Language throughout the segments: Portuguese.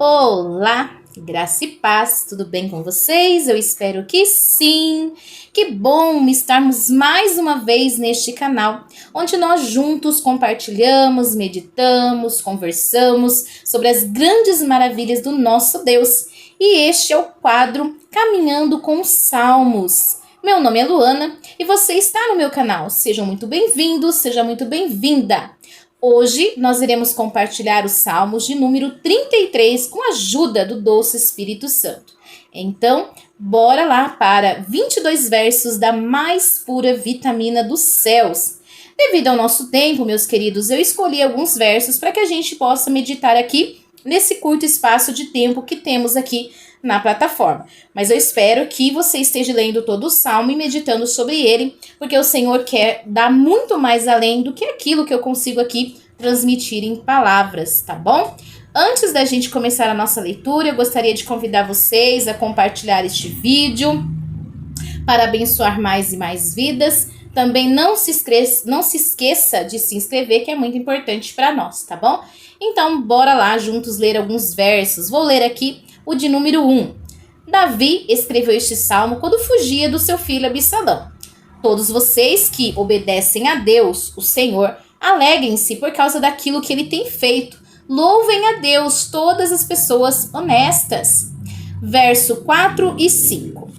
Olá, graça e paz, tudo bem com vocês? Eu espero que sim. Que bom estarmos mais uma vez neste canal, onde nós juntos compartilhamos, meditamos, conversamos sobre as grandes maravilhas do nosso Deus. E este é o quadro Caminhando com os Salmos. Meu nome é Luana e você está no meu canal. Sejam muito bem-vindos, seja muito bem-vinda. Hoje nós iremos compartilhar os Salmos de número 33 com a ajuda do doce Espírito Santo. Então, bora lá para 22 versos da mais pura vitamina dos céus. Devido ao nosso tempo, meus queridos, eu escolhi alguns versos para que a gente possa meditar aqui nesse curto espaço de tempo que temos aqui na plataforma. Mas eu espero que você esteja lendo todo o Salmo e meditando sobre ele, porque o Senhor quer dar muito mais além do que aquilo que eu consigo aqui transmitir em palavras, tá bom? Antes da gente começar a nossa leitura, eu gostaria de convidar vocês a compartilhar este vídeo para abençoar mais e mais vidas. Também não se esqueça de se inscrever, que é muito importante para nós, tá bom? Então, bora lá juntos ler alguns versos. Vou ler aqui o de número 1. Davi escreveu este salmo quando fugia do seu filho Absalão. Todos vocês que obedecem a Deus, o Senhor, alegrem-se por causa daquilo que ele tem feito. Louvem a Deus todas as pessoas honestas. Verso 4 e 5.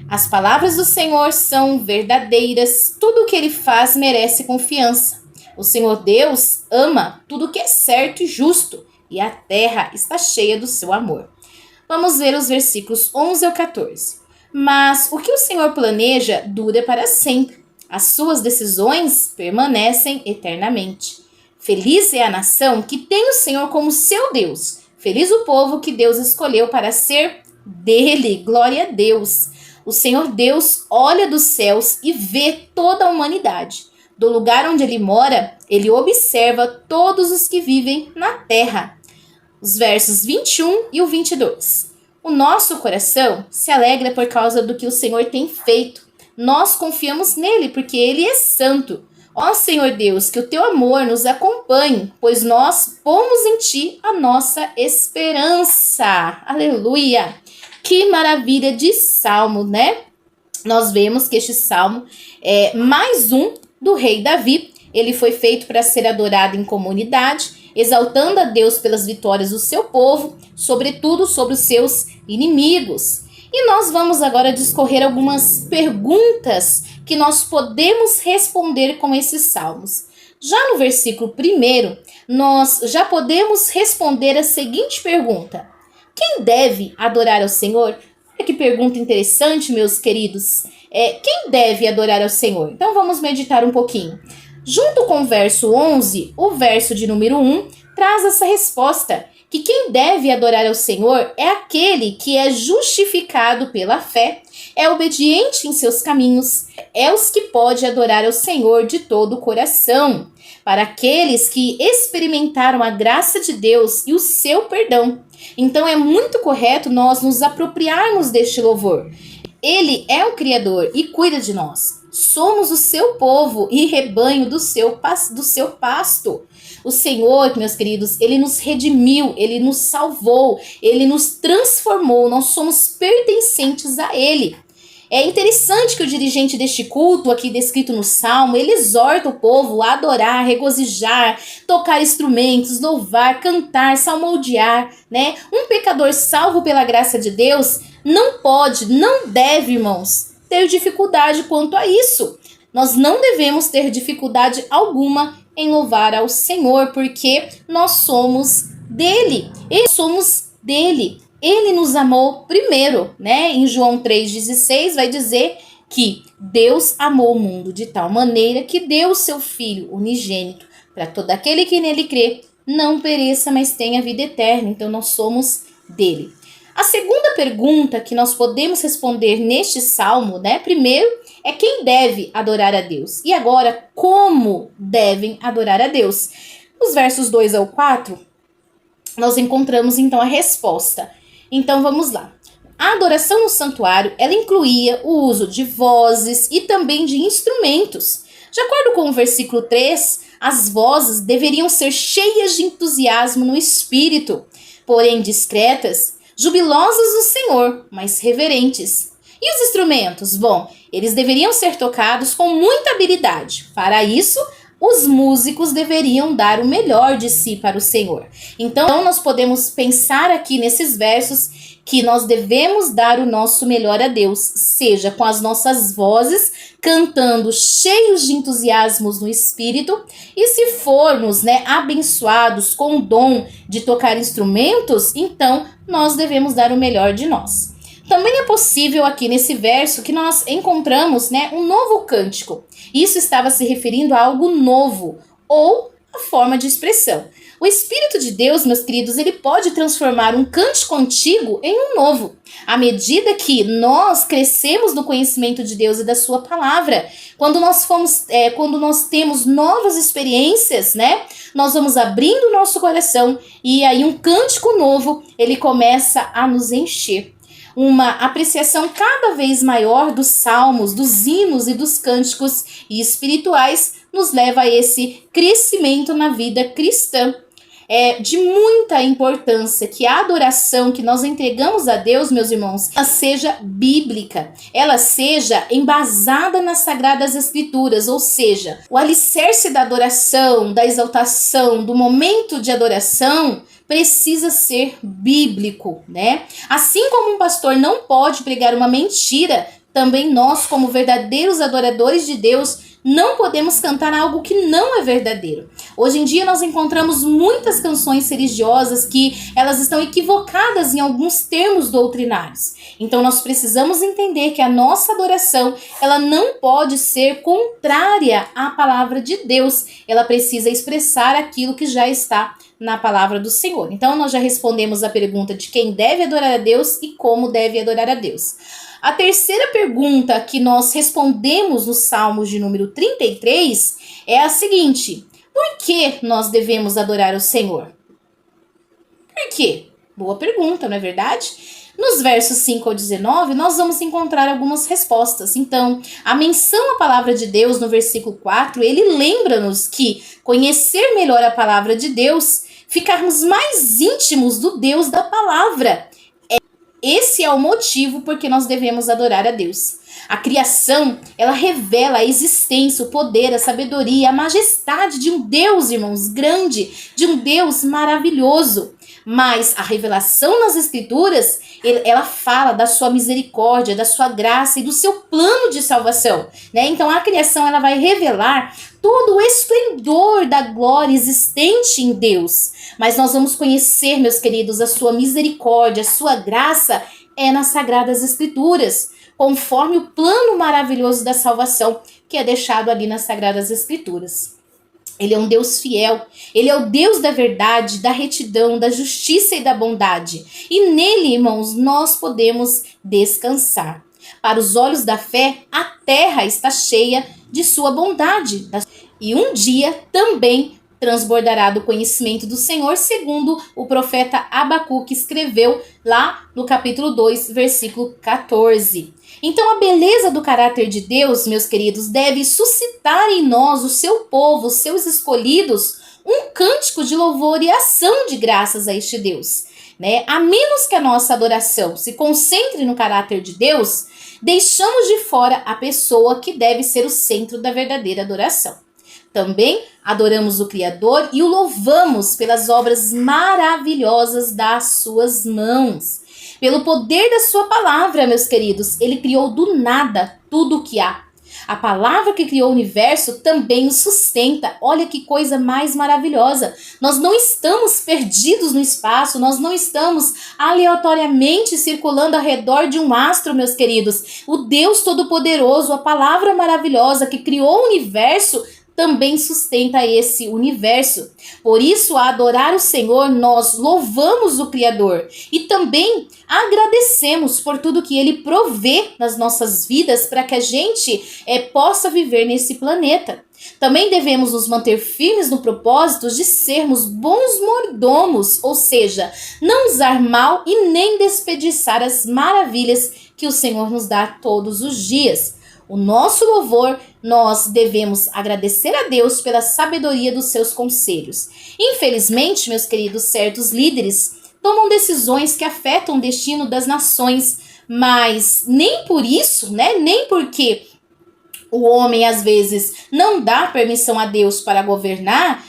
As palavras do Senhor são verdadeiras, tudo o que ele faz merece confiança. O Senhor Deus ama tudo que é certo e justo, e a terra está cheia do seu amor. Vamos ver os versículos 11 ao 14. Mas o que o Senhor planeja dura para sempre. As suas decisões permanecem eternamente. Feliz é a nação que tem o Senhor como seu Deus. Feliz o povo que Deus escolheu para ser dele. Glória a Deus. O Senhor Deus olha dos céus e vê toda a humanidade. Do lugar onde ele mora, ele observa todos os que vivem na terra. Os versos 21 e o 22. O nosso coração se alegra por causa do que o Senhor tem feito. Nós confiamos nele porque ele é santo. Ó Senhor Deus, que o teu amor nos acompanhe, pois nós pomos em ti a nossa esperança. Aleluia! Que maravilha de salmo, né? Nós vemos que este salmo é mais um do rei Davi. Ele foi feito para ser adorado em comunidade, exaltando a Deus pelas vitórias do seu povo, sobretudo sobre os seus inimigos. E nós vamos agora discorrer algumas perguntas que nós podemos responder com esses salmos. Já no versículo 1, nós já podemos responder a seguinte pergunta: quem deve adorar ao Senhor? Olha que pergunta interessante, meus queridos. Quem deve adorar ao Senhor? Então vamos meditar um pouquinho. Junto com o verso 11, o verso de número 1 traz essa resposta, que quem deve adorar ao Senhor é aquele que é justificado pela fé, é obediente em seus caminhos, é os que pode adorar ao Senhor de todo o coração, para aqueles que experimentaram a graça de Deus e o seu perdão. Então é muito correto nós nos apropriarmos deste louvor. Ele é o Criador e cuida de nós. Somos o seu povo e rebanho do seu pasto. O Senhor, meus queridos, ele nos redimiu, ele nos salvou, ele nos transformou, nós somos pertencentes a ele. É interessante que o dirigente deste culto, aqui descrito no Salmo, ele exorta o povo a adorar, regozijar, tocar instrumentos, louvar, cantar, salmodiar, né? Um pecador salvo pela graça de Deus não pode, não deve, irmãos, ter dificuldade quanto a isso. Nós não devemos ter dificuldade alguma em louvar ao Senhor, porque nós somos dele. Ele nos amou primeiro, né? Em João 3,16 vai dizer que Deus amou o mundo de tal maneira que deu o seu Filho unigênito para todo aquele que nele crê não pereça, mas tenha vida eterna. Então nós somos dele. A segunda pergunta que nós podemos responder neste salmo, né? Primeiro, é quem deve adorar a Deus. E agora, como devem adorar a Deus? Nos versos 2 ao 4, nós encontramos então a resposta. Então vamos lá. A adoração no santuário, ela incluía o uso de vozes e também de instrumentos. De acordo com o versículo 3, as vozes deveriam ser cheias de entusiasmo no espírito. porém discretas, jubilosas no Senhor, mas reverentes. E os instrumentos? Bom, eles deveriam ser tocados com muita habilidade. Para isso, os músicos deveriam dar o melhor de si para o Senhor. Então, nós podemos pensar aqui nesses versos que nós devemos dar o nosso melhor a Deus, seja com as nossas vozes, cantando cheios de entusiasmos no Espírito, e se formos, abençoados com o dom de tocar instrumentos, então nós devemos dar o melhor de nós. Também é possível aqui nesse verso que nós encontramos, um novo cântico. Isso estava se referindo a algo novo, ou a forma de expressão. O Espírito de Deus, meus queridos, ele pode transformar um cântico antigo em um novo. À medida que nós crescemos no conhecimento de Deus e da sua palavra, quando nós temos novas experiências, nós vamos abrindo o nosso coração e aí um cântico novo, ele começa a nos encher. Uma apreciação cada vez maior dos salmos, dos hinos e dos cânticos espirituais nos leva a esse crescimento na vida cristã. É de muita importância que a adoração que nós entregamos a Deus, meus irmãos, ela seja bíblica, ela seja embasada nas Sagradas Escrituras, ou seja, o alicerce da adoração, da exaltação, do momento de adoração precisa ser bíblico, Assim como um pastor não pode pregar uma mentira, também nós, como verdadeiros adoradores de Deus, não podemos cantar algo que não é verdadeiro. Hoje em dia nós encontramos muitas canções religiosas que elas estão equivocadas em alguns termos doutrinários. Então nós precisamos entender que a nossa adoração, ela não pode ser contrária à palavra de Deus. Ela precisa expressar aquilo que já está na palavra do Senhor. Então nós já respondemos a pergunta de quem deve adorar a Deus e como deve adorar a Deus. A terceira pergunta que nós respondemos no Salmos de número 33 é a seguinte: por que nós devemos adorar o Senhor? Por quê? Boa pergunta, não é verdade? Nos versos 5 ao 19, nós vamos encontrar algumas respostas. Então, a menção à palavra de Deus no versículo 4, ele lembra-nos que conhecer melhor a palavra de Deus, ficarmos mais íntimos do Deus da palavra. Esse é o motivo por que nós devemos adorar a Deus. A criação, ela revela a existência, o poder, a sabedoria, a majestade de um Deus, irmãos, grande, de um Deus maravilhoso. Mas a revelação nas Escrituras, ela fala da sua misericórdia, da sua graça e do seu plano de salvação, Então a criação, ela vai revelar todo o esplendor da glória existente em Deus. Mas nós vamos conhecer, meus queridos, a sua misericórdia, a sua graça nas Sagradas Escrituras, conforme o plano maravilhoso da salvação que é deixado ali nas Sagradas Escrituras. Ele é um Deus fiel, ele é o Deus da verdade, da retidão, da justiça e da bondade. E nele, irmãos, nós podemos descansar. Para os olhos da fé, a terra está cheia de sua bondade. E um dia também transbordará do conhecimento do Senhor, segundo o profeta Abacuque escreveu lá no capítulo 2, versículo 14. Então a beleza do caráter de Deus, meus queridos, deve suscitar em nós, o seu povo, os seus escolhidos, um cântico de louvor e ação de graças a este Deus. A menos que a nossa adoração se concentre no caráter de Deus, deixamos de fora a pessoa que deve ser o centro da verdadeira adoração. Também adoramos o Criador e o louvamos pelas obras maravilhosas das suas mãos. Pelo poder da sua palavra, meus queridos, ele criou do nada tudo o que há. A palavra que criou o universo também o sustenta. Olha que coisa mais maravilhosa. Nós não estamos perdidos no espaço, nós não estamos aleatoriamente circulando ao redor de um astro, meus queridos. O Deus Todo-Poderoso, a palavra maravilhosa que criou o universo, também sustenta esse universo. Por isso, a adorar o Senhor, nós louvamos o Criador e também agradecemos por tudo que Ele provê nas nossas vidas para que a gente possa viver nesse planeta. Também devemos nos manter firmes no propósito de sermos bons mordomos, ou seja, não usar mal e nem desperdiçar as maravilhas que o Senhor nos dá todos os dias. O nosso louvor, nós devemos agradecer a Deus pela sabedoria dos seus conselhos. Infelizmente, meus queridos, certos líderes tomam decisões que afetam o destino das nações, mas nem por isso, né? Nem porque o homem às vezes não dá permissão a Deus para governar,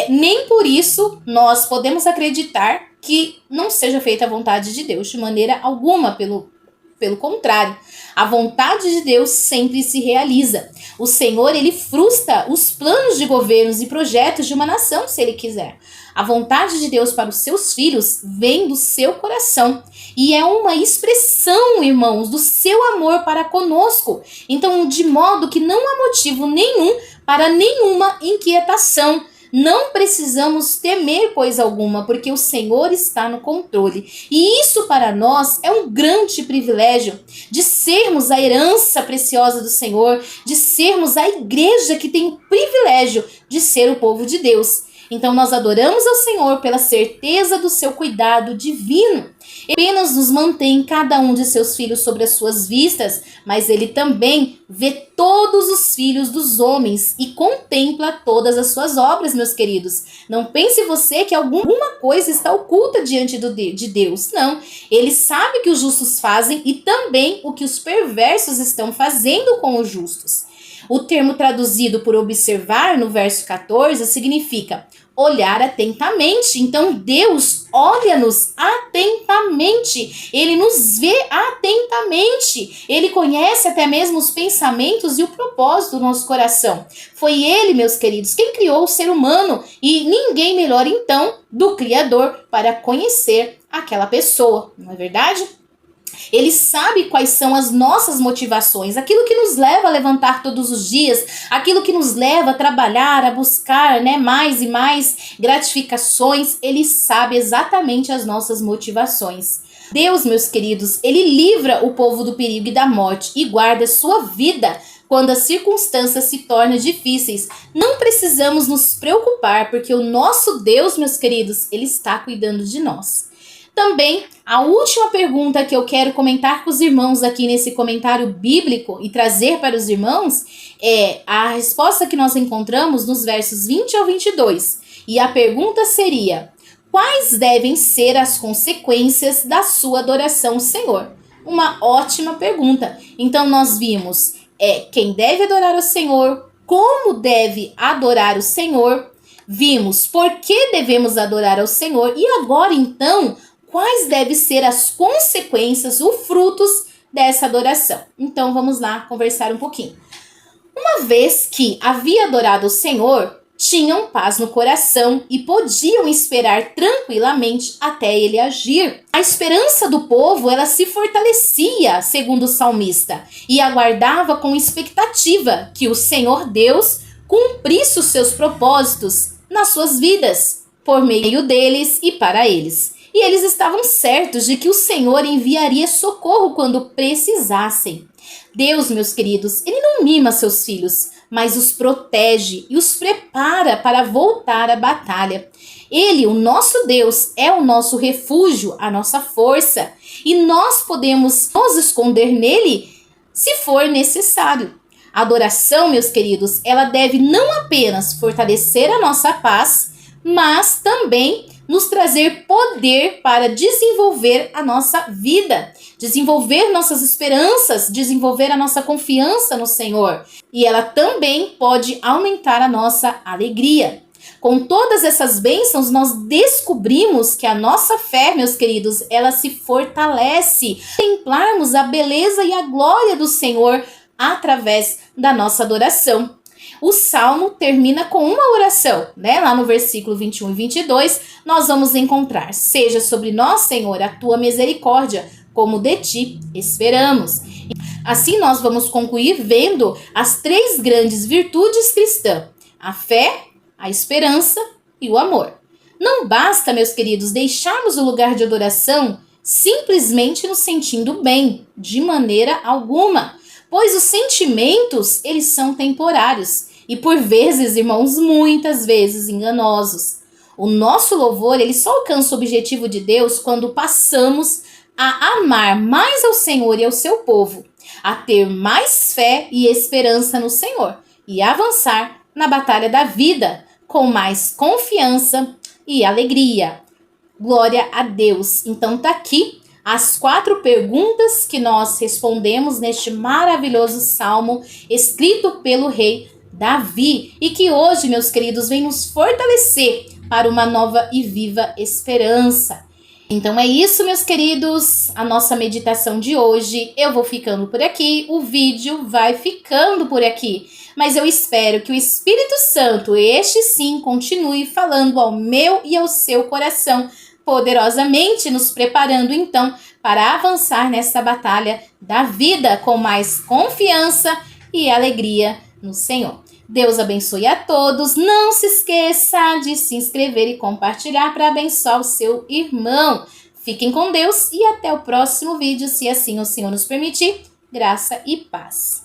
nem por isso nós podemos acreditar que não seja feita a vontade de Deus de maneira alguma, pelo contrário, a vontade de Deus sempre se realiza. O Senhor, ele frustra os planos de governos e projetos de uma nação, se ele quiser. A vontade de Deus para os seus filhos vem do seu coração e é uma expressão, irmãos, do seu amor para conosco. Então, de modo que não há motivo nenhum para nenhuma inquietação. Não precisamos temer coisa alguma, porque o Senhor está no controle. E isso para nós é um grande privilégio de sermos a herança preciosa do Senhor, de sermos a igreja que tem o privilégio de ser o povo de Deus. Então nós adoramos ao Senhor pela certeza do seu cuidado divino. Ele apenas nos mantém cada um de seus filhos sobre as suas vistas, mas ele também vê todos os filhos dos homens e contempla todas as suas obras, meus queridos. Não pense você que alguma coisa está oculta diante de Deus. Não, ele sabe o que os justos fazem e também o que os perversos estão fazendo com os justos. O termo traduzido por observar no verso 14 significa olhar atentamente. Então Deus olha-nos atentamente, Ele nos vê atentamente, Ele conhece até mesmo os pensamentos e o propósito do nosso coração. Foi Ele, meus queridos, quem criou o ser humano e ninguém melhor então do Criador para conhecer aquela pessoa, não é verdade? Ele sabe quais são as nossas motivações, aquilo que nos leva a levantar todos os dias, aquilo que nos leva a trabalhar, a buscar, né, mais e mais gratificações. Ele sabe exatamente as nossas motivações. Deus, meus queridos, ele livra o povo do perigo e da morte e guarda sua vida quando as circunstâncias se tornam difíceis. Não precisamos nos preocupar, porque o nosso Deus, meus queridos, ele está cuidando de nós. Também, a última pergunta que eu quero comentar com os irmãos aqui nesse comentário bíblico e trazer para os irmãos é a resposta que nós encontramos nos versos 20 ao 22. E a pergunta seria: quais devem ser as consequências da sua adoração ao Senhor? Uma ótima pergunta. Então nós vimos quem deve adorar o Senhor, como deve adorar o Senhor, vimos por que devemos adorar ao Senhor e agora então quais devem ser as consequências, os frutos dessa adoração. Então vamos lá conversar um pouquinho. Uma vez que havia adorado o Senhor, tinham paz no coração e podiam esperar tranquilamente até ele agir. A esperança do povo, ela se fortalecia, segundo o salmista, e aguardava com expectativa que o Senhor Deus cumprisse os seus propósitos nas suas vidas, por meio deles e para eles. E eles estavam certos de que o Senhor enviaria socorro quando precisassem. Deus, meus queridos, ele não mima seus filhos, mas os protege e os prepara para voltar à batalha. Ele, o nosso Deus, é o nosso refúgio, a nossa força, e nós podemos nos esconder nele se for necessário. A adoração, meus queridos, ela deve não apenas fortalecer a nossa paz, mas também nos trazer poder para desenvolver a nossa vida, desenvolver nossas esperanças, desenvolver a nossa confiança no Senhor. E ela também pode aumentar a nossa alegria. Com todas essas bênçãos, nós descobrimos que a nossa fé, meus queridos, ela se fortalece. Contemplarmos a beleza e a glória do Senhor através da nossa adoração. O Salmo termina com uma oração, né? Lá no versículo 21 e 22, nós vamos encontrar: seja sobre nós, Senhor, a tua misericórdia, como de ti esperamos. Assim nós vamos concluir vendo as três grandes virtudes cristãs: a fé, a esperança e o amor. Não basta, meus queridos, deixarmos o lugar de adoração simplesmente nos sentindo bem, de maneira alguma, pois os sentimentos, eles são temporários e por vezes, irmãos, muitas vezes enganosos. O nosso louvor, ele só alcança o objetivo de Deus quando passamos a amar mais ao Senhor e ao seu povo, a ter mais fé e esperança no Senhor e avançar na batalha da vida com mais confiança e alegria. Glória a Deus. Então tá aqui as 4 perguntas que nós respondemos neste maravilhoso salmo escrito pelo rei Davi e que hoje, meus queridos, vem nos fortalecer para uma nova e viva esperança. Então é isso, meus queridos, a nossa meditação de hoje. Eu vou ficando por aqui, o vídeo vai ficando por aqui. Mas eu espero que o Espírito Santo, este sim, continue falando ao meu e ao seu coração, poderosamente nos preparando então para avançar nessa batalha da vida com mais confiança e alegria no Senhor. Deus abençoe a todos. Não se esqueça de se inscrever e compartilhar para abençoar o seu irmão. Fiquem com Deus e até o próximo vídeo, se assim o Senhor nos permitir. Graça e paz.